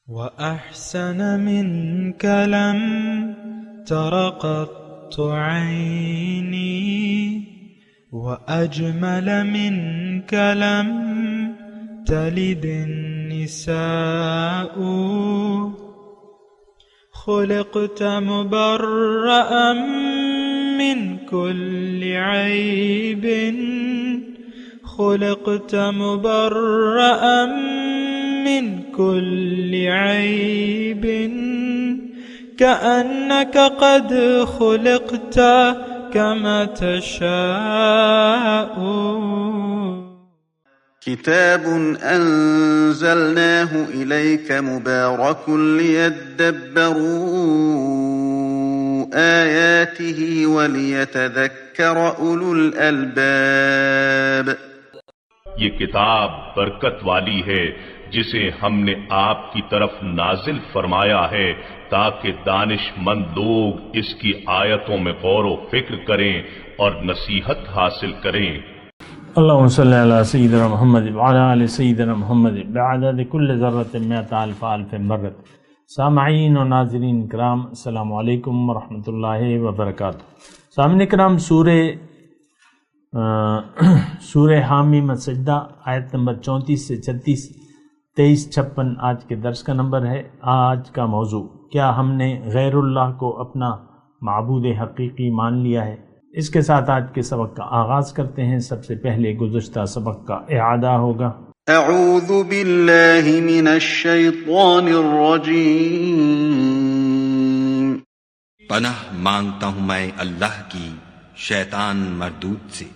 وأحسن منك لم تر قط عيني وأجمل منك لم تلد النساء خلقت مبرأ من كل عيب خلقت مبرأ من كل عيب كأنك قد خلقت كما تشاء. كتاب أنزلناه إليك مبارك ليدبروا آياته وليتذكر أولو الألباب. یہ کتاب برکت والی ہے جسے ہم نے آپ کی طرف نازل فرمایا ہے تاکہ دانش مند لوگ اس کی آیتوں میں غور و فکر کریں اور نصیحت حاصل کریں. اللهم صل على سيدنا محمد وعلى آل سيدنا محمد بعدد كل ذرة مئة ألف ألف مرة. سامعین و ناظرین کرام، السلام علیکم ورحمۃ اللہ وبرکاتہ. سامعین کرام، سورہ حامیم السجدہ آیت نمبر 34 سے 36، 23، 56 آج کے درس کا نمبر ہے. آج کا موضوع، کیا ہم نے غیر اللہ کو اپنا معبود حقیقی مان لیا ہے؟ اس کے ساتھ آج کے سبق کا آغاز کرتے ہیں. سب سے پہلے گزشتہ سبق کا اعادہ ہوگا. اعوذ باللہ من الشیطان الرجیم. پناہ مانگتا ہوں میں اللہ کی شیطان مردود سے.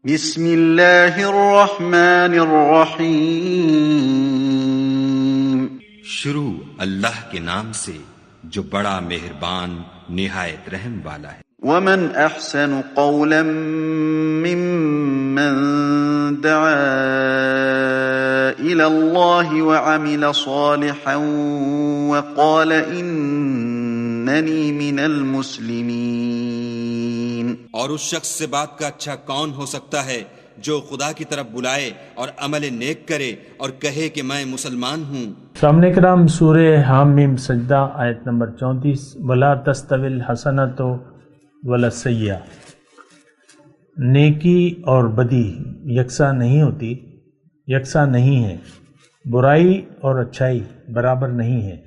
بسم اللہ الرحمن الرحیم. شروع اللہ کے نام سے جو بڑا مہربان نہایت رحم والا ہے. ومن احسن قولا ممن دعا الى اللہ وعمل صالحا وقال اننی من المسلمین. اور اس شخص سے بات کا اچھا کون ہو سکتا ہے جو خدا کی طرف بلائے اور عمل نیک کرے اور کہے کہ میں مسلمان ہوں. سامنے کرام، سورہ حامیم سجدہ آیت نمبر 34. ولا تستوی الحسنۃ ولا السیئہ. نیکی اور بدی یکساں نہیں ہوتی، یکساں نہیں ہے. برائی اور اچھائی برابر نہیں ہے.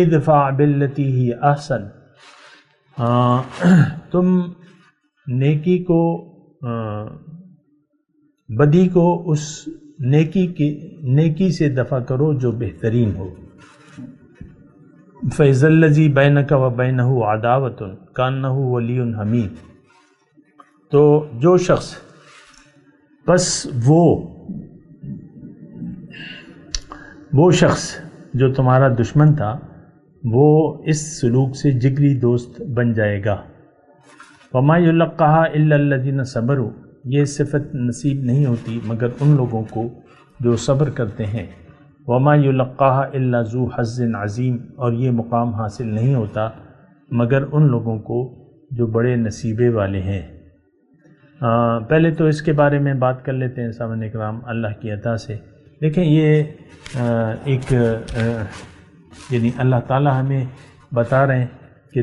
ادفع باللتی ہی احسن. تم نیکی کو بدی کو اس نیکی سے دفع کرو جو بہترین ہو. فَإِذَا الَّذِي بَيْنَكَ وَبَيْنَهُ عَدَاوَةٌ كَأَنَّهُ وَلِيٌّ حَمِيمٌ. تو جو شخص، بس وہ شخص جو تمہارا دشمن تھا، وہ اس سلوک سے جگری دوست بن جائے گا. وَمَا يُلَقَّهَا إِلَّا الَّذِينَ صَبَرُوا. یہ صفت نصیب نہیں ہوتی مگر ان لوگوں کو جو صبر کرتے ہیں. وَمَا يُلَقَّاهَا إِلَّا ذُو حَظٍّ عَظِيمٍ. اور یہ مقام حاصل نہیں ہوتا مگر ان لوگوں کو جو بڑے نصیبے والے ہیں. پہلے تو اس کے بارے میں بات کر لیتے ہیں سامعین کرام اللہ کی عطا سے. دیکھیں، یہ ایک یعنی اللہ تعالی ہمیں بتا رہے ہیں کہ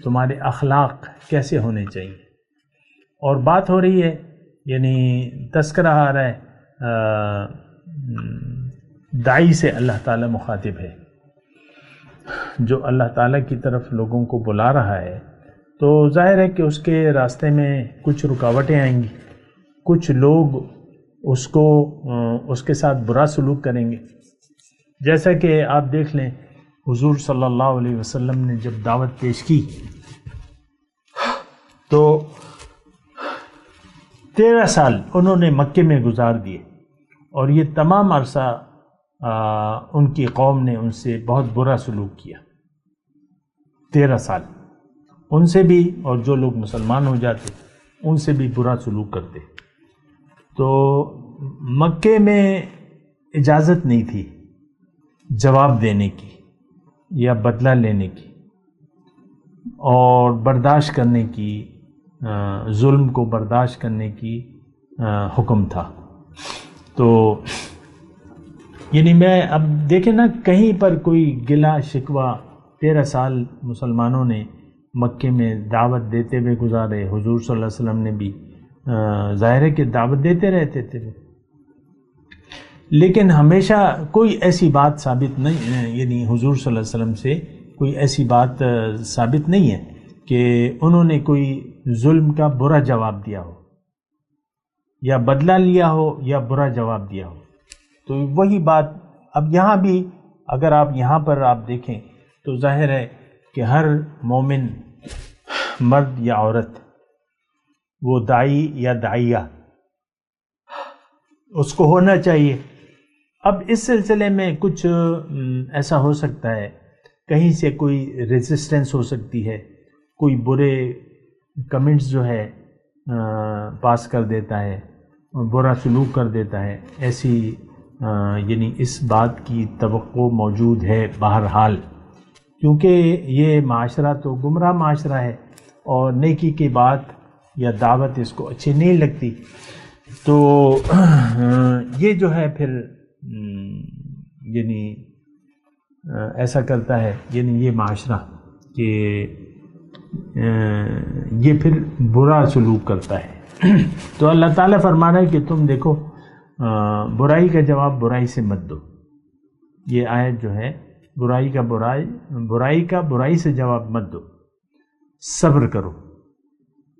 تمہارے اخلاق کیسے ہونے چاہیے. اور بات ہو رہی ہے، یعنی تذکرہ آ رہا ہے، داعی سے اللہ تعالیٰ مخاطب ہے جو اللہ تعالیٰ کی طرف لوگوں کو بلا رہا ہے. تو ظاہر ہے کہ اس کے راستے میں کچھ رکاوٹیں آئیں گی، کچھ لوگ اس کے ساتھ برا سلوک کریں گے. جیسا کہ آپ دیکھ لیں، حضور صلی اللہ علیہ وسلم نے جب دعوت پیش کی تو 13 سال انہوں نے مکے میں گزار دیے، اور یہ تمام عرصہ ان کی قوم نے ان سے بہت برا سلوک کیا. 13 سال ان سے بھی، اور جو لوگ مسلمان ہو جاتے ان سے بھی برا سلوک کرتے. تو مکے میں اجازت نہیں تھی جواب دینے کی یا بدلہ لینے کی اور برداشت کرنے کی، ظلم کو برداشت کرنے کی حکم تھا. تو یعنی میں اب دیکھیں نا، کہیں پر کوئی گلا شکوہ 13 سال مسلمانوں نے مکے میں دعوت دیتے ہوئے گزارے، حضور صلی اللہ علیہ وسلم نے بھی ظاہر ہے کہ دعوت دیتے رہتے تھے، لیکن ہمیشہ کوئی ایسی بات ثابت نہیں، یعنی حضور صلی اللہ علیہ وسلم سے کوئی ایسی بات ثابت نہیں ہے کہ انہوں نے کوئی ظلم کا برا جواب دیا ہو، یا بدلہ لیا ہو، یا برا جواب دیا ہو۔ تو وہی بات اب یہاں بھی اگر آپ یہاں پر آپ دیکھیں تو ظاہر ہے کہ ہر مومن مرد یا عورت، وہ داعی یا داعیہ، اس کو ہونا چاہیے۔ اب اس سلسلے میں کچھ ایسا ہو سکتا ہے، کہیں سے کوئی ریزسٹنس ہو سکتی ہے، کوئی برے کمنٹس جو ہے پاس کر دیتا ہے، برا سلوک کر دیتا ہے، ایسی یعنی اس بات کی توقع موجود ہے بہرحال، کیونکہ یہ معاشرہ تو گمراہ معاشرہ ہے اور نیکی کی بات یا دعوت اس کو اچھی نہیں لگتی، تو یہ جو ہے پھر یعنی ایسا کرتا ہے، یعنی یہ معاشرہ کہ یہ پھر برا سلوک کرتا ہے۔ تو اللہ تعالیٰ فرما رہا ہے کہ تم دیکھو برائی کا جواب برائی سے مت دو۔ یہ آیت جو ہے برائی کا برائی سے جواب مت دو، صبر کرو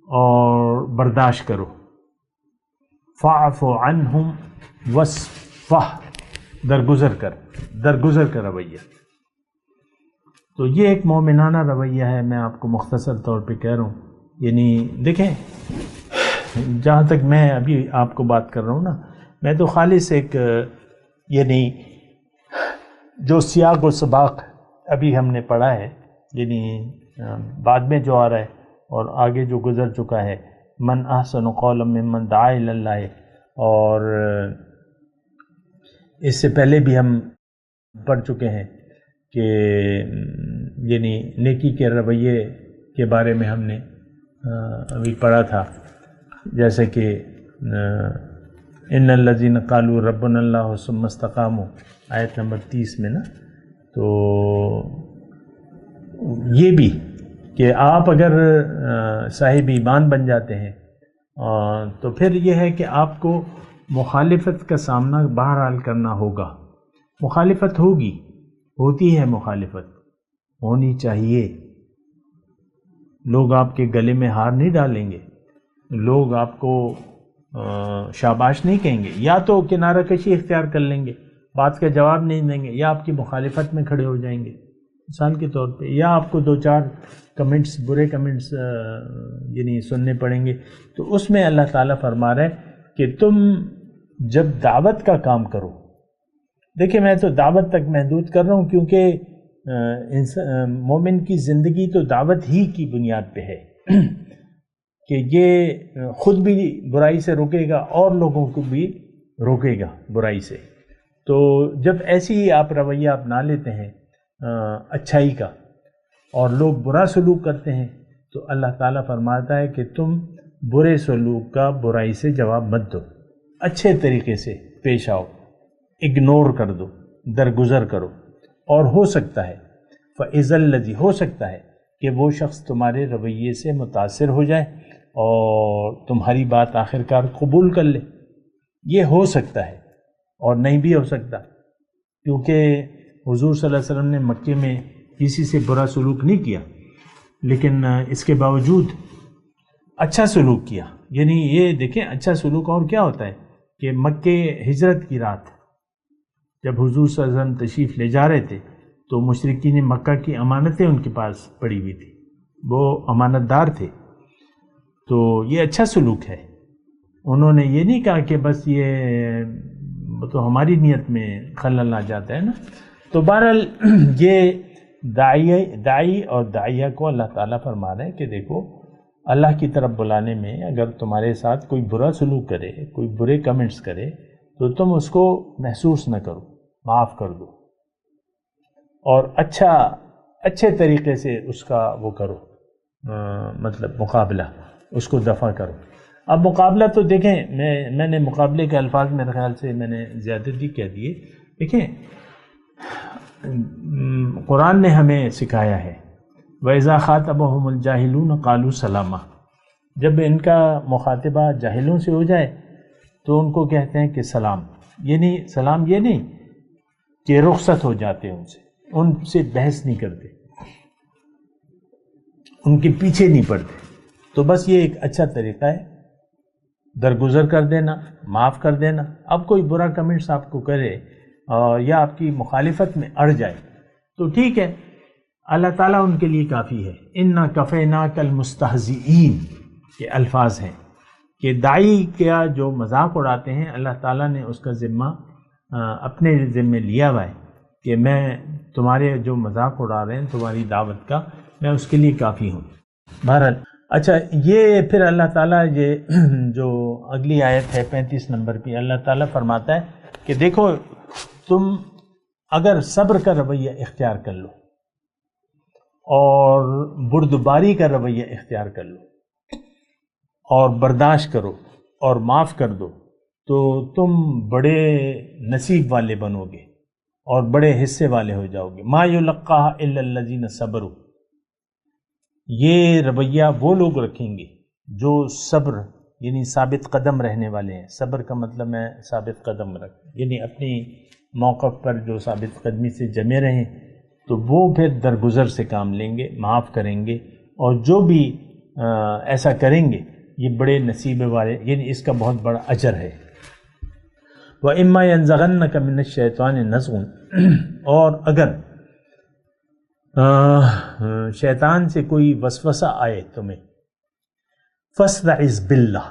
اور برداشت کرو۔ فاعف عنہم واصفح، درگزر کا رویہ۔ تو یہ ایک مومنانہ رویہ ہے، میں آپ کو مختصر طور پہ کہہ رہا ہوں۔ یعنی دیکھیں، جہاں تک میں ابھی آپ کو بات کر رہا ہوں نا، میں تو خالص ایک یعنی جو سیاق و سباق ابھی ہم نے پڑھا ہے، یعنی بعد میں جو آ رہا ہے اور آگے جو گزر چکا ہے، من احسن قولا ممن دعا الی اللہ، اور اس سے پہلے بھی ہم پڑھ چکے ہیں کہ یعنی نیکی کے رویے کے بارے میں ہم نے ابھی پڑھا تھا، جیسے کہ ان الذین قالوا ربنا اللہ ثم استقاموا، آیت نمبر 30 میں نا۔ تو یہ بھی کہ آپ اگر صاحب ایمان بن جاتے ہیں تو پھر یہ ہے کہ آپ کو مخالفت کا سامنا بہرحال کرنا ہوگا۔ مخالفت ہوتی ہے، مخالفت ہونی چاہیے۔ لوگ آپ کے گلے میں ہار نہیں ڈالیں گے، لوگ آپ کو شاباش نہیں کہیں گے، یا تو کنارہ کشی اختیار کر لیں گے، بات کا جواب نہیں دیں گے، یا آپ کی مخالفت میں کھڑے ہو جائیں گے مثال کے طور پہ، یا آپ کو 2-4 کمنٹس، برے کمنٹس یعنی سننے پڑیں گے۔ تو اس میں اللہ تعالیٰ فرما رہا ہے کہ تم جب دعوت کا کام کرو، دیکھیں میں تو دعوت تک محدود کر رہا ہوں کیونکہ مومن کی زندگی تو دعوت ہی کی بنیاد پہ ہے کہ یہ خود بھی برائی سے روکے گا اور لوگوں کو بھی روکے گا برائی سے۔ تو جب ایسی آپ رویہ اپنا لیتے ہیں اچھائی کا اور لوگ برا سلوک کرتے ہیں، تو اللہ تعالیٰ فرماتا ہے کہ تم برے سلوک کا برائی سے جواب مت دو، اچھے طریقے سے پیش آؤ، اگنور کر دو، درگزر کرو۔ اور ہو سکتا ہے فَإِذَا الَّذِي، ہو سکتا ہے کہ وہ شخص تمہارے رویے سے متاثر ہو جائے اور تمہاری بات آخرکار قبول کر لے، یہ ہو سکتا ہے اور نہیں بھی ہو سکتا، کیونکہ حضور صلی اللہ علیہ وسلم نے مکے میں کسی سے برا سلوک نہیں کیا، لیکن اس کے باوجود اچھا سلوک کیا۔ یعنی یہ دیکھیں اچھا سلوک اور کیا ہوتا ہے کہ مکے ہجرت کی رات جب حضور صلی اللہ علیہ وسلم تشریف لے جا رہے تھے تو مشرکین مکہ کی امانتیں ان کے پاس پڑی ہوئی تھی، وہ امانت دار تھے، تو یہ اچھا سلوک ہے۔ انہوں نے یہ نہیں کہا کہ بس یہ تو ہماری نیت میں خلل آ جاتا ہے نا۔ تو بہرحال یہ داعی اور داعیہ کو اللہ تعالیٰ فرما رہے ہیں کہ دیکھو اللہ کی طرف بلانے میں اگر تمہارے ساتھ کوئی برا سلوک کرے، کوئی برے کمنٹس کرے، تو تم اس کو محسوس نہ کرو، معاف کر دو اور اچھے طریقے سے اس کا وہ کرو، مطلب مقابلہ، اس کو دفع کرو۔ اب مقابلہ تو دیکھیں میں نے مقابلے کے الفاظ میرے خیال سے میں نے زیادتی کہہ دیے، دیکھیں قرآن نے ہمیں سکھایا ہے وَإِذَا خَاطَبَهُمُ الْجَاهِلُونَ قَالُوا سَلَامًا، جب ان کا مخاطبہ جاہلوں سے ہو جائے تو ان کو کہتے ہیں کہ سلام، یعنی سلام یہ نہیں کہ رخصت ہو جاتے ان سے بحث نہیں کرتے، ان کے پیچھے نہیں پڑتے، تو بس یہ ایک اچھا طریقہ ہے درگزر کر دینا، معاف کر دینا۔ اب کوئی برا کمنٹس آپ کو کرے یا آپ کی مخالفت میں اڑ جائے تو ٹھیک ہے، اللہ تعالیٰ ان کے لیے کافی ہے۔ اِنَّا كَفَيْنَاكَ الْمُسْتَهْزِئِينَ کے الفاظ ہیں کہ داعی کا جو مذاق اڑاتے ہیں اللہ تعالیٰ نے اس کا ذمہ اپنے ذمہ لیا ہوا ہے کہ میں تمہارے جو مذاق اڑا رہے ہیں تمہاری دعوت کا، میں اس کے لیے کافی ہوں۔ بہرحال اچھا، یہ پھر اللہ تعالیٰ یہ جو اگلی آیت ہے 35 نمبر پہ اللہ تعالیٰ فرماتا ہے کہ دیکھو تم اگر صبر کا رویہ اختیار کر لو اور بردباری کا رویہ اختیار کر لو اور برداشت کرو اور معاف کر دو تو تم بڑے نصیب والے بنو گے اور بڑے حصے والے ہو جاؤ گے۔ ما یلقاها الا الذین صبروا، یہ رویہ وہ لوگ رکھیں گے جو صبر یعنی ثابت قدم رہنے والے ہیں۔ صبر کا مطلب ہے ثابت قدم رکھ، یعنی اپنی موقف پر جو ثابت قدمی سے جمے رہیں، تو وہ پھر درگزر سے کام لیں گے، معاف کریں گے، اور جو بھی ایسا کریں گے یہ بڑے نصیب والے، یعنی اس کا بہت بڑا اجر ہے۔ وَإِمَّا يَنزَغَنَّكَ مِنَ الشَّيْطَانِ نَزْغٌ، اور اگر شیطان سے کوئی وسوسہ آئے تمہیں، فَاسْتَعِذْ بِاللَّهِ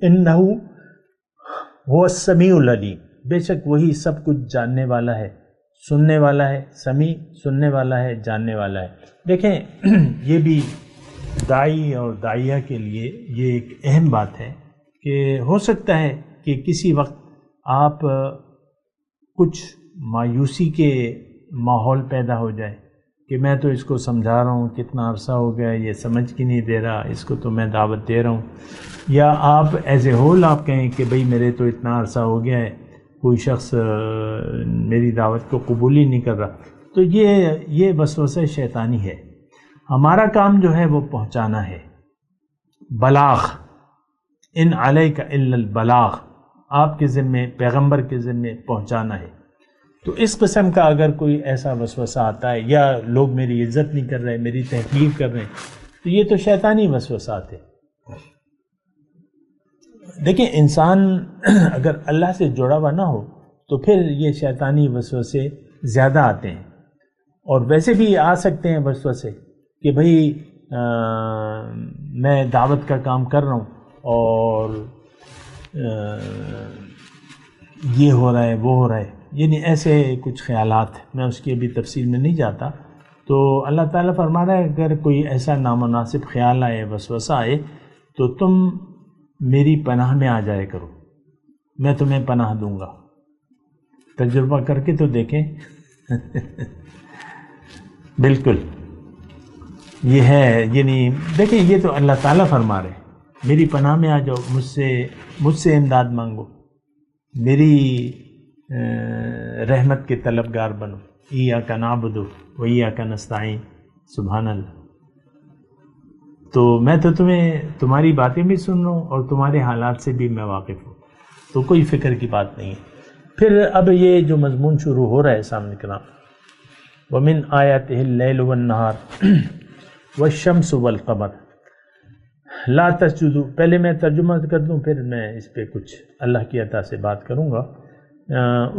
إِنَّهُ هُوَ السَّمِيعُ الْعَلِيمُ، بے شک وہی سب کچھ جاننے والا ہے، سننے والا ہے، سمیع سننے والا ہے، جاننے والا ہے۔ دیکھیں یہ بھی داعی اور داعیہ کے لیے یہ ایک اہم بات ہے کہ ہو سکتا ہے کہ کسی وقت آپ کچھ مایوسی کے ماحول پیدا ہو جائے کہ میں تو اس کو سمجھا رہا ہوں کتنا عرصہ ہو گیا ہے، یہ سمجھ کی نہیں دے رہا، اس کو تو میں دعوت دے رہا ہوں، یا آپ ایز اے ہول آپ کہیں کہ بھئی میرے تو اتنا عرصہ ہو گیا ہے، کوئی شخص میری دعوت کو قبول ہی نہیں کر رہا، تو یہ وسوسہ شیطانی ہے۔ ہمارا کام جو ہے وہ پہنچانا ہے، بلاغ، ان علیک الا البلاغ، آپ کے ذمے، پیغمبر کے ذمے پہنچانا ہے۔ تو اس قسم کا اگر کوئی ایسا وسوسہ آتا ہے یا لوگ میری عزت نہیں کر رہے، میری تحقیر کر رہے ہیں، تو یہ تو شیطانی وسوسات ہے۔ دیکھیں انسان اگر اللہ سے جڑا ہوا نہ ہو تو پھر یہ شیطانی وسوسے زیادہ آتے ہیں، اور ویسے بھی آ سکتے ہیں وسوسے کہ بھئی میں دعوت کا کام کر رہا ہوں اور یہ ہو رہا ہے وہ ہو رہا ہے، یعنی ایسے کچھ خیالات، میں اس کی ابھی تفصیل میں نہیں جاتا۔ تو اللہ تعالیٰ فرما رہا ہے اگر کوئی ایسا نامناسب خیال آئے، وسوسہ آئے، تو تم میری پناہ میں آ جائے کرو، میں تمہیں پناہ دوں گا۔ تجربہ کر کے تو دیکھیں بالکل یہ ہے، یعنی دیکھیں یہ تو اللہ تعالیٰ فرما رہے ہیں میری پناہ میں آ جاؤ، مجھ سے امداد مانگو، میری رحمت کے طلبگار بنو۔ ایاک نعبد و ایاک نستعین، سبحان اللہ۔ تو میں تو تمہاری باتیں بھی سن رہا ہوں اور تمہارے حالات سے بھی میں واقف ہوں، تو کوئی فکر کی بات نہیں ہے۔ پھر اب یہ جو مضمون شروع ہو رہا ہے سامنے کرام، وَمِنْ آیَاتِهِ اللَّيْلُ وَالنَّهَارُ وَالشَّمْسُ وَالْقَمَرُ لا تسجدوا، پہلے میں ترجمہ کر دوں پھر میں اس پہ کچھ اللہ کی عطا سے بات کروں گا۔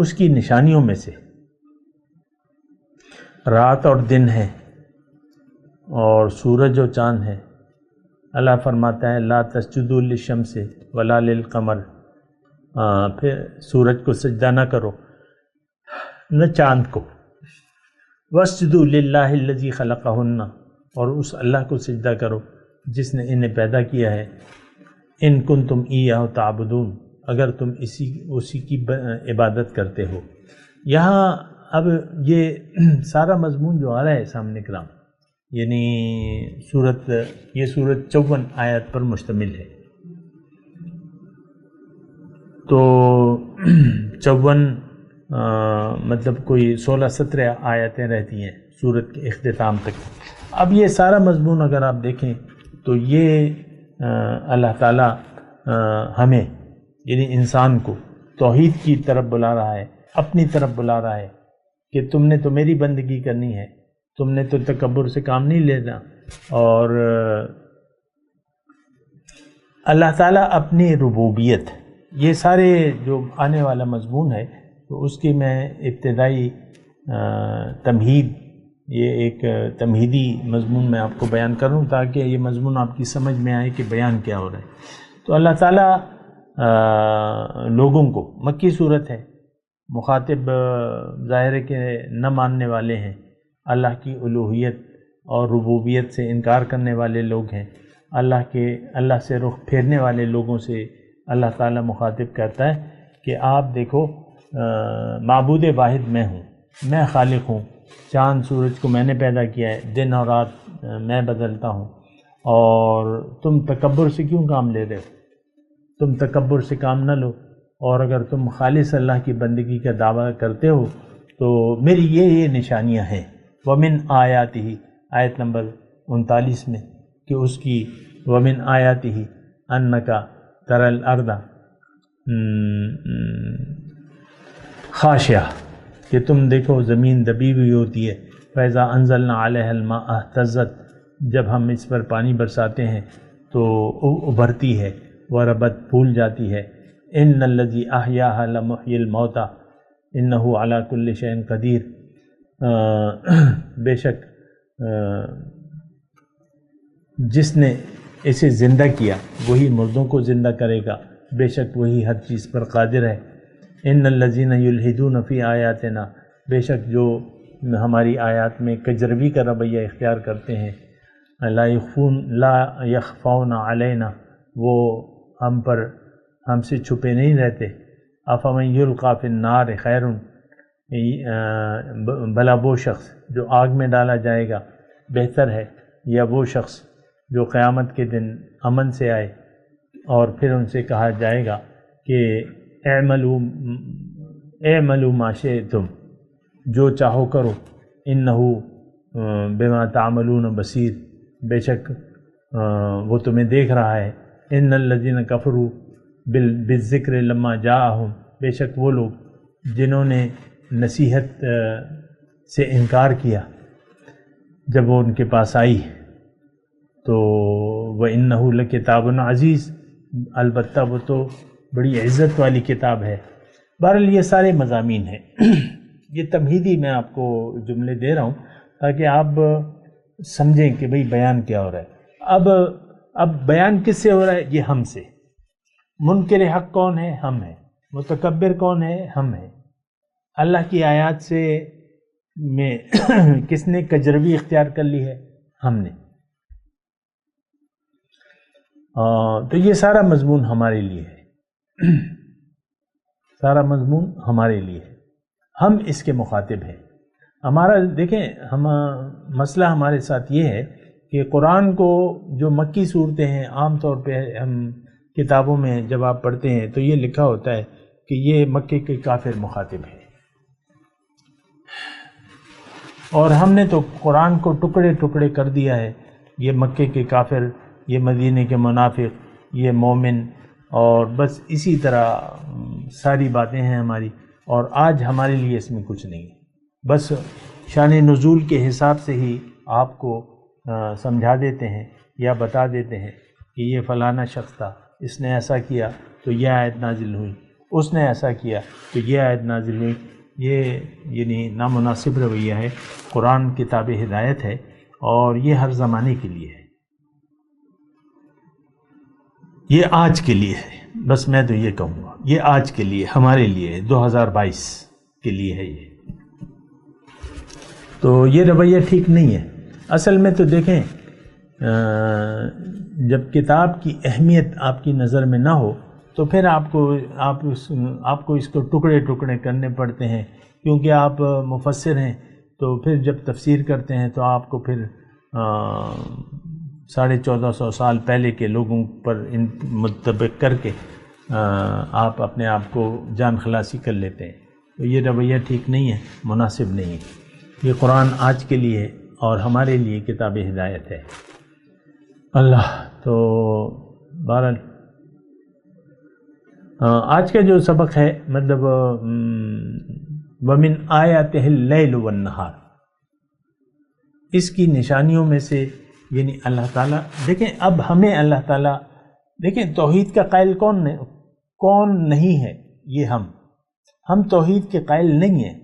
اس کی نشانیوں میں سے رات اور دن ہے اور سورج اور چاند ہے۔ اللہ فرماتا ہے لا تسجدوا للشمس ولا للقمر، پھر سورج کو سجدہ نہ کرو نہ چاند کو، واسجدوا للہ الذی خلقہن، اور اس اللہ کو سجدہ کرو جس نے انہیں پیدا کیا ہے، ان کنتم ایاہ تعبدون، اگر تم اسی کی عبادت کرتے ہو۔ یہاں اب یہ سارا مضمون جو آ رہا ہے سامنے کرام، یعنی یہ سورت 54 آیات پر مشتمل ہے۔ تو 54 مطلب کوئی 16-17 آیتیں رہتی ہیں سورت کے اختتام تک۔ اب یہ سارا مضمون اگر آپ دیکھیں تو یہ اللہ تعالیٰ ہمیں یعنی انسان کو توحید کی طرف بلا رہا ہے، اپنی طرف بلا رہا ہے کہ تم نے تو میری بندگی کرنی ہے، تم نے تو تکبر سے کام نہیں لینا۔ اور اللہ تعالیٰ اپنی ربوبیت، یہ سارے جو آنے والا مضمون ہے تو اس کی میں ابتدائی تمہید، یہ ایک تمہیدی مضمون میں آپ کو بیان کروں تاکہ یہ مضمون آپ کی سمجھ میں آئے کہ بیان کیا ہو رہا ہے۔ تو اللہ تعالیٰ لوگوں کو، مکی صورت ہے، مخاطب ظاہر ہے کہ نہ ماننے والے ہیں، اللہ کی الوہیت اور ربوبیت سے انکار کرنے والے لوگ ہیں، اللہ سے رخ پھیرنے والے لوگوں سے اللہ تعالیٰ مخاطب کرتا ہے کہ آپ دیکھو معبود واحد میں ہوں، میں خالق ہوں، چاند سورج کو میں نے پیدا کیا ہے، دن اور رات میں بدلتا ہوں، اور تم تکبر سے کیوں کام لے رہے ہو؟ تم تکبر سے کام نہ لو، اور اگر تم خالص اللہ کی بندگی کا دعویٰ کرتے ہو تو میری یہ نشانیاں ہیں۔ وَمِنْ آیاتہ، آیت نمبر 39 میں کہ اس کی وَمِنْ آیاتہ أَنَّكَ تَرَى الْأَرْضَ خاشعہ، کہ تم دیکھو زمین دبی ہوئی ہوتی ہے، فَإِذَا أَنزَلْنَا عَلَيْهَا الْمَاءَ اهْتَزَّتْ، جب ہم اس پر پانی برساتے ہیں تو ابھرتی ہے، وَرَبَتْ پھول جاتی ہے۔ إِنَّ الَّذِي أَحْيَاهَا لَمُحْيِي الْمَوْتَى إِنَّهُ عَلَى كُلِّ شَيْءٍ قَدِيرٌ، بے شک جس نے اسے زندہ کیا وہی مردوں کو زندہ کرے گا، بے شک وہی ہر چیز پر قادر ہے۔ ان الذین یلحدون فی آیاتنا، بے شک جو ہماری آیات میں کجروی کا رویہ اختیار کرتے ہیں، لا یخفون علینا، وہ ہم سے چھپے نہیں رہتے۔ افمن یلقی فی النار خیر، بھلا وہ شخص جو آگ میں ڈالا جائے گا بہتر ہے، یا وہ شخص جو قیامت کے دن امن سے آئے اور پھر ان سے کہا جائے گا کہ اعملوا ما شئتم، جو چاہو کرو، انہو بما تعملون بصیر، بے شک وہ تمہیں دیکھ رہا ہے۔ ان الذین کفروا بالذکر لما جاءہم، بے شک وہ لوگ جنہوں نے نصیحت سے انکار کیا جب وہ ان کے پاس آئی، تو وَإِنَّهُ لَكِتَابٌ عَزِیز، البتہ وہ تو بڑی عزت والی کتاب ہے۔ بہرحال یہ سارے مضامین ہیں، یہ تمہیدی میں آپ کو جملے دے رہا ہوں تاکہ آپ سمجھیں کہ بھئی بیان کیا ہو رہا ہے۔ اب بیان کس سے ہو رہا ہے؟ یہ ہم سے۔ منکر حق کون ہے؟ ہم ہیں۔ متکبر کون ہے؟ ہم ہیں۔ اللہ کی آیات سے میں کس نے کجروی اختیار کر لی ہے؟ ہم نے۔ تو یہ سارا مضمون ہمارے لیے ہے، سارا مضمون ہمارے لیے ہے، ہم اس کے مخاطب ہیں۔ ہمارا دیکھیں، مسئلہ ہمارے ساتھ یہ ہے کہ قرآن کو جو مکی صورتیں ہیں، عام طور پہ ہم کتابوں میں جب آپ پڑھتے ہیں تو یہ لکھا ہوتا ہے کہ یہ مکے کے کافر مخاطب ہیں، اور ہم نے تو قرآن کو ٹکڑے ٹکڑے کر دیا ہے، یہ مکے کے کافر، یہ مدینے کے منافق، یہ مومن، اور بس اسی طرح ساری باتیں ہیں ہماری، اور آج ہمارے لیے اس میں کچھ نہیں ہے، بس شان نزول کے حساب سے ہی آپ کو سمجھا دیتے ہیں یا بتا دیتے ہیں کہ یہ فلانا شخص تھا، اس نے ایسا کیا تو یہ آیت نازل ہوئی، اس نے ایسا کیا تو یہ آیت نازل ہوئی۔ یہ یعنی نامناسب رویہ ہے۔ قرآن کتاب ہدایت ہے اور یہ ہر زمانے کے لیے ہے، یہ آج کے لیے ہے، بس میں تو یہ کہوں گا یہ آج کے لیے، ہمارے لیے ہے، 2022 کے لیے ہے یہ۔ تو یہ رویہ ٹھیک نہیں ہے۔ اصل میں تو دیکھیں، جب کتاب کی اہمیت آپ کی نظر میں نہ ہو تو پھر آپ کو اس کو ٹکڑے ٹکڑے کرنے پڑتے ہیں، کیونکہ آپ مفسر ہیں، تو پھر جب تفسیر کرتے ہیں تو آپ کو پھر 1450 سال پہلے کے لوگوں پر منطبق کر کے آپ اپنے آپ کو جان خلاصی کر لیتے ہیں، تو یہ رویہ ٹھیک نہیں ہے، مناسب نہیں ہے۔ یہ قرآن آج کے لیے اور ہمارے لیے کتاب ہدایت ہے۔ اللہ تو بہرحال آج کا جو سبق ہے مطلب وَمِنْ آیَاتِهِ اللَّيْلُ وَالنَّهَارُ، اس کی نشانیوں میں سے یعنی اللہ تعالیٰ دیکھیں، اب ہمیں اللہ تعالیٰ دیکھیں توحید کا قائل کون نہیں ہے؟ یہ ہم توحید کے قائل نہیں ہیں۔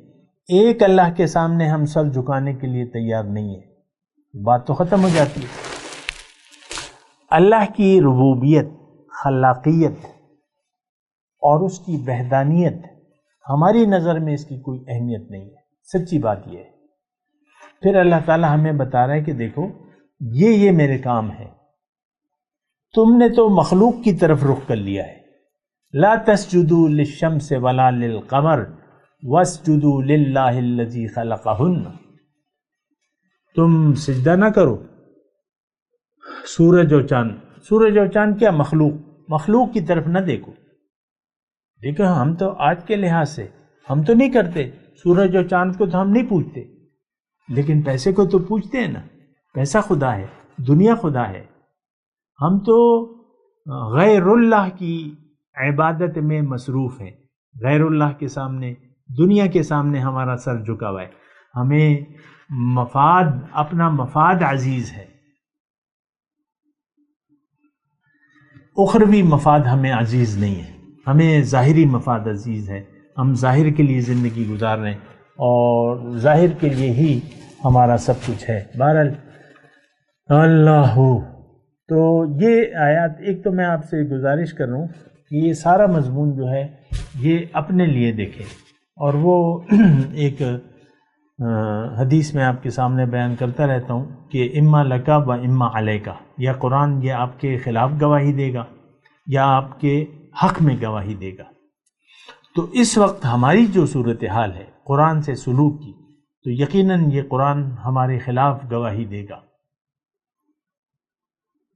ایک اللہ کے سامنے ہم سر جھکانے کے لیے تیار نہیں ہیں، بات تو ختم ہو جاتی ہے۔ اللہ کی ربوبیت، خلاقیت اور اس کی وحدانیت ہماری نظر میں اس کی کوئی اہمیت نہیں ہے، سچی بات یہ ہے۔ پھر اللہ تعالیٰ ہمیں بتا رہا ہے کہ دیکھو یہ میرے کام ہے، تم نے تو مخلوق کی طرف رخ کر لیا ہے۔ لا تسجدوا للشمس ولا للقمر واسجدوا للہ الذی خلقہن، تم سجدہ نہ کرو سورج و چاند کیا مخلوق کی طرف نہ دیکھو۔ دیکھو ہم تو آج کے لحاظ سے ہم تو نہیں کرتے، سورج اور چاند کو تو ہم نہیں پوجتے، لیکن پیسے کو تو پوجتے ہیں نا، پیسہ خدا ہے، دنیا خدا ہے۔ ہم تو غیر اللہ کی عبادت میں مصروف ہیں، غیر اللہ کے سامنے، دنیا کے سامنے ہمارا سر جھکا ہوا ہے۔ ہمیں اپنا مفاد عزیز ہے، اخروی مفاد ہمیں عزیز نہیں ہے، ہمیں ظاہری مفاد عزیز ہے۔ ہم ظاہر کے لیے زندگی گزار رہے ہیں اور ظاہر کے لیے ہی ہمارا سب کچھ ہے۔ بہرحال اللہ تو یہ آیات، ایک تو میں آپ سے گزارش کر رہا ہوں کہ یہ سارا مضمون جو ہے یہ اپنے لیے دیکھیں، اور وہ ایک حدیث میں آپ کے سامنے بیان کرتا رہتا ہوں کہ اما لکا و اما علیکا، یا قرآن یہ آپ کے خلاف گواہی دے گا یا آپ کے حق میں گواہی دے گا۔ تو اس وقت ہماری جو صورتحال ہے قرآن سے سلوک کی، تو یقیناً یہ قرآن ہمارے خلاف گواہی دے گا،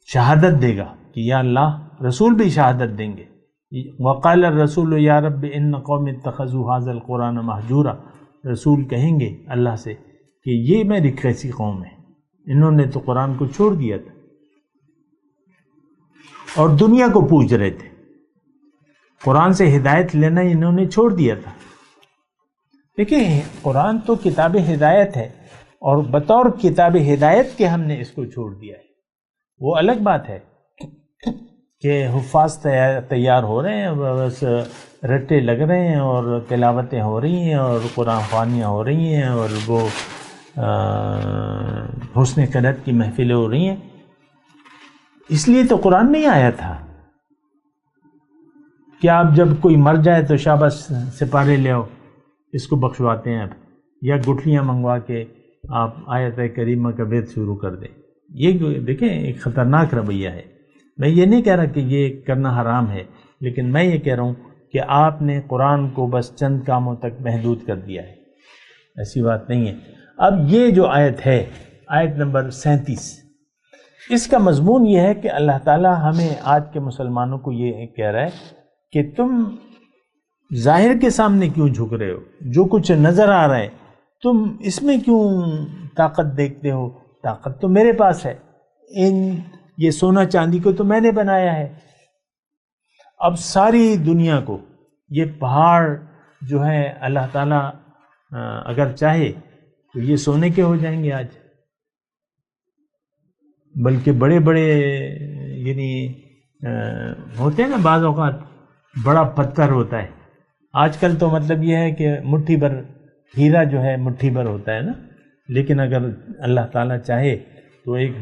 شہادت دے گا کہ یا اللہ، رسول بھی شہادت دیں گے۔ وقال الرسول یا رب ان قوم اتخذوا هذا القرآن مہجورا، رسول کہیں گے اللہ سے کہ یہ میری کیسی قوم ہے، انہوں نے تو قرآن کو چھوڑ دیا تھا اور دنیا کو پوج رہے تھے، قرآن سے ہدایت لینا انہوں نے چھوڑ دیا تھا۔ دیکھیں قرآن تو کتاب ہدایت ہے، اور بطور کتاب ہدایت کے ہم نے اس کو چھوڑ دیا ہے۔ وہ الگ بات ہے کہ حفاظ تیار ہو رہے ہیں، بس رٹے لگ رہے ہیں اور تلاوتیں ہو رہی ہیں اور قرآن خوانیاں ہو رہی ہیں اور وہ حسن قرأت کی محفلیں ہو رہی ہیں۔ اس لیے تو قرآن نہیں آیا تھا کہ آپ جب کوئی مر جائے تو شاباش سپارے لے آؤ، اس کو بخشواتے ہیں آپ، یا گٹھلیاں منگوا کے آپ آیت کریمہ کا بیت شروع کر دیں۔ یہ دیکھیں ایک خطرناک رویہ ہے۔ میں یہ نہیں کہہ رہا کہ یہ کرنا حرام ہے، لیکن میں یہ کہہ رہا ہوں کہ آپ نے قرآن کو بس چند کاموں تک محدود کر دیا ہے، ایسی بات نہیں ہے۔ اب یہ جو آیت ہے، آیت نمبر 37، اس کا مضمون یہ ہے کہ اللہ تعالیٰ ہمیں آج کے مسلمانوں کو یہ کہہ رہا ہے کہ تم ظاہر کے سامنے کیوں جھک رہے ہو، جو کچھ نظر آ رہا ہے تم اس میں کیوں طاقت دیکھتے ہو؟ طاقت تو میرے پاس ہے، یہ سونا چاندی کو تو میں نے بنایا ہے۔ اب ساری دنیا کو یہ پہاڑ جو ہے اللہ تعالیٰ اگر چاہے تو یہ سونے کے ہو جائیں گے آج، بلکہ بڑے بڑے یعنی ہوتے ہیں نا بعض اوقات بڑا پتھر ہوتا ہے، آج کل تو مطلب یہ ہے کہ مٹھی بھر ہیرا جو ہے مٹھی بھر ہوتا ہے نا، لیکن اگر اللہ تعالیٰ چاہے تو ایک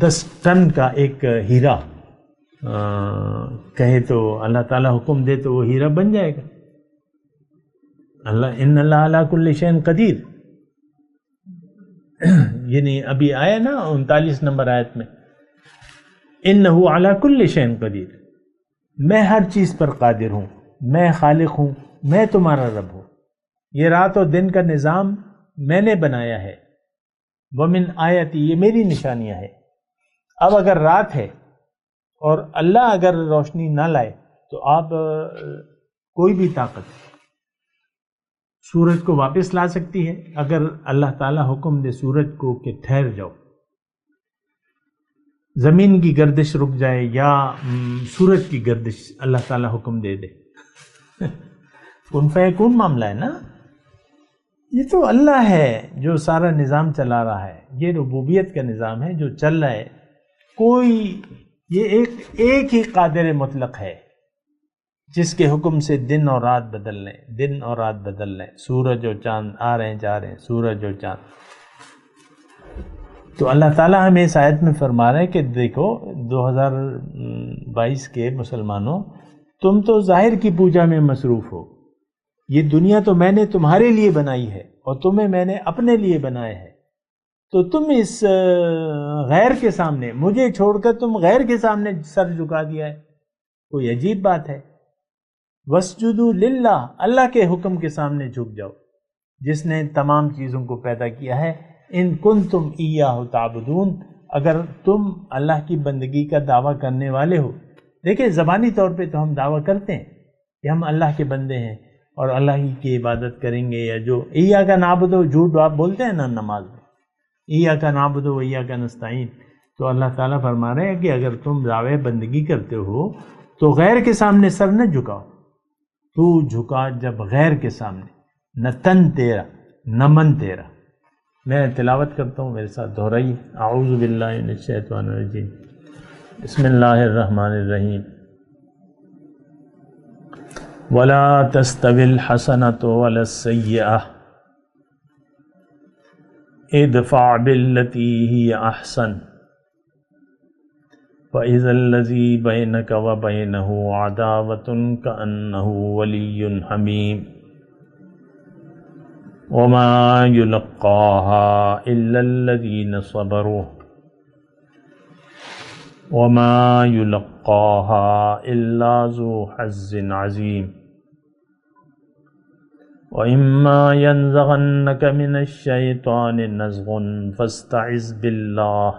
10 ٹن کا ایک ہیرا کہے تو اللہ تعالیٰ حکم دے تو وہ ہیرا بن جائے گا۔ ان اللہ علی کل شیء قدیر، یعنی ابھی آیا نا 39 نمبر آیت میں، انہ علی کل شیء قدیر، میں ہر چیز پر قادر ہوں، میں خالق ہوں، میں تمہارا رب ہوں۔ یہ رات اور دن کا نظام میں نے بنایا ہے، ومن آیتی، یہ میری نشانیاں ہے۔ اب اگر رات ہے اور اللہ اگر روشنی نہ لائے تو آپ کوئی بھی طاقت سورج کو واپس لا سکتی ہے؟ اگر اللہ تعالیٰ حکم دے سورج کو کہ ٹھہر جاؤ، زمین کی گردش رک جائے یا سورج کی گردش اللہ تعالیٰ حکم دے دے، کن فیکون معاملہ ہے نا. یہ تو اللہ ہے جو سارا نظام چلا رہا ہے، یہ ربوبیت کا نظام ہے جو چل رہا ہے. کوئی یہ ایک ہی قادر مطلق ہے جس کے حکم سے دن اور رات بدل لیں، دن اور رات بدل لیں، سورج اور چاند آ رہے ہیں جا رہے ہیں، سورج اور چاند. تو اللہ تعالیٰ ہمیں اس آیت میں فرما رہے ہیں کہ دیکھو 2022 کے مسلمانوں، تم تو ظاہر کی پوجا میں مصروف ہو. یہ دنیا تو میں نے تمہارے لیے بنائی ہے اور تمہیں میں نے اپنے لیے بنایا ہے، تو تم اس غیر کے سامنے، مجھے چھوڑ کر تم غیر کے سامنے سر جھکا دیا ہے. کوئی عجیب بات ہے. وَاسْجُدُوا لِلَّهِ، اللہ کے حکم کے سامنے جھک جاؤ جس نے تمام چیزوں کو پیدا کیا ہے. ان کنتم ایاہ تعبدون، اگر تم اللہ کی بندگی کا دعویٰ کرنے والے ہو. دیکھیں زبانی طور پہ تو ہم دعویٰ کرتے ہیں کہ ہم اللہ کے بندے ہیں اور اللہ ہی کی عبادت کریں گے، یا جو ایاک نعبد، جھوٹ آپ بولتے ہیں نا نماز میں، ایاک نعبد و ایاک نستعین. تو اللہ تعالیٰ فرما رہے ہیں کہ اگر تم دعوے بندگی کرتے ہو تو غیر کے سامنے سر نہ جھکاؤ. تو جھکا جب غیر کے سامنے، نہ تن تیرا نہ من تیرا. میں تلاوت کرتا ہوں، میرے ساتھ دہرائیے. اعوذ باللہ من الشیطان الرجیم، بسم اللہ الرحمن الرحیم. ولا تستوی الحسنۃ ولا السیئۃ ادفع بالتی ہی احسن فإذا الذی بینک وبینہ عداوۃ کأنہ ولی حمیم وما یلقاها الا الذین صبروا وما یلقاها الا ذو حظ عظیم وَإِمَّا يَنزَغَنَّكَ مِنَ الشَّيْطَانِ نَزْغٌ فَاسْتَعِذْ بِاللَّهِ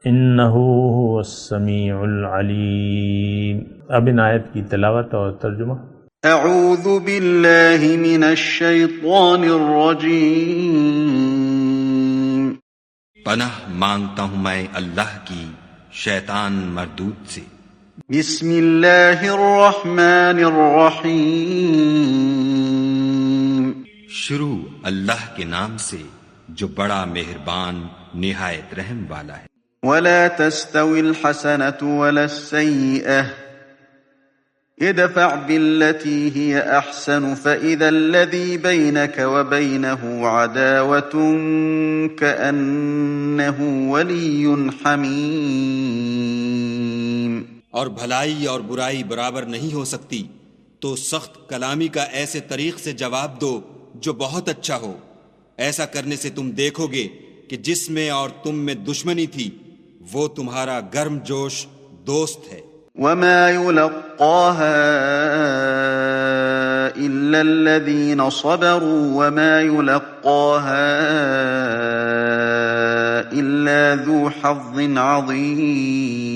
إِنَّهُ هُوَ السَّمِيعُ الْعَلِيمُ. اب ان آیت کی تلاوت اور ترجمہ. اعوذ باللہ من الشیطان الرجیم. پناہ مانگتا ہوں میں اللہ کی شیطان مردود سے. بسم اللہ الرحمن الرحیم. شروع اللہ کے نام سے جو بڑا مہربان نہایت رحم والا ہے. ولا تستوی الحسنة ولا السیئة ادفع بالتي هي احسن فإذا الذي بينك وبينه عداوة كأنه ولي حميم. اور بھلائی اور برائی برابر نہیں ہو سکتی، تو سخت کلامی کا ایسے طریق سے جواب دو جو بہت اچھا ہو. ایسا کرنے سے تم دیکھو گے کہ جس میں اور تم میں دشمنی تھی وہ تمہارا گرم جوش دوست ہے. وما يلقاها إلا الذين صبروا وما يلقاها إلا ذو حظ عظيم.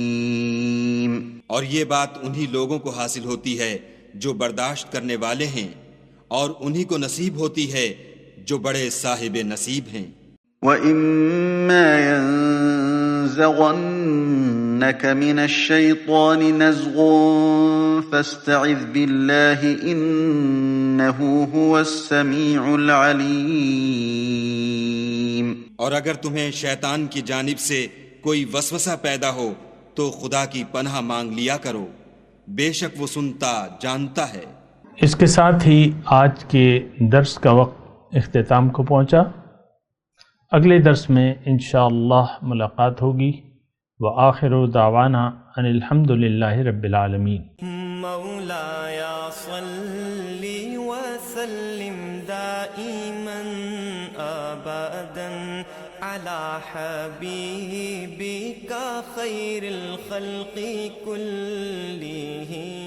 اور یہ بات انہی لوگوں کو حاصل ہوتی ہے جو برداشت کرنے والے ہیں، اور انہی کو نصیب ہوتی ہے جو بڑے صاحب نصیب ہیں. وَإِمَّا يَنزَغَنَّكَ مِنَ الشَّيْطَانِ نَزْغٌ فَاسْتَعِذْ بِاللَّهِ إِنَّهُ هُوَ السَّمِيعُ الْعَلِيمُ. اور اگر تمہیں شیطان کی جانب سے کوئی وسوسہ پیدا ہو تو خدا کی پناہ مانگ لیا کرو، بے شک وہ سنتا جانتا ہے. اس کے ساتھ ہی آج کے درس کا وقت اختتام کو پہنچا. اگلے درس میں انشاءاللہ ملاقات ہوگی. وآخر دعوانا ان الحمد للہ رب العالمین. مولایا صلی وسلم دائما ابدا على حبيبك خير الخلق كلهم.